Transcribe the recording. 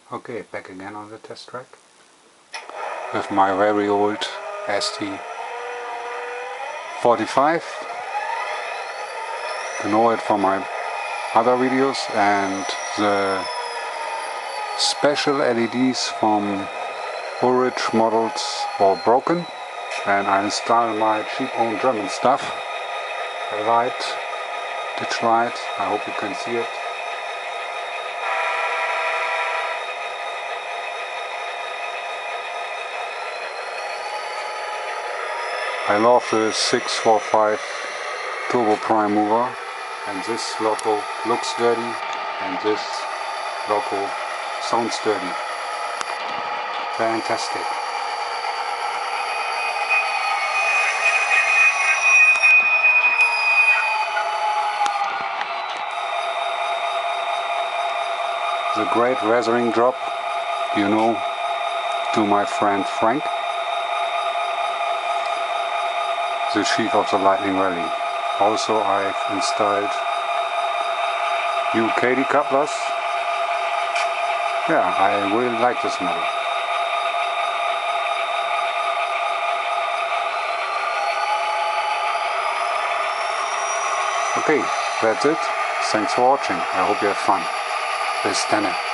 Okay, back again on the test track with my very old SD45. You know it from my other videos, and the special LEDs from Ulrich models were broken, and I installed my cheap own German stuff. A light, ditch light, I hope you can see it. I love the 645 turbo prime mover, and this loco looks dirty and this loco sounds dirty. Fantastic. The great weathering drop, you know, to my friend Frank, the chief of the Lightning Rally. Also I've installed new KD couplers. Yeah, I really like this model. Okay, that's it. Thanks for watching. I hope you have fun. Bis dann.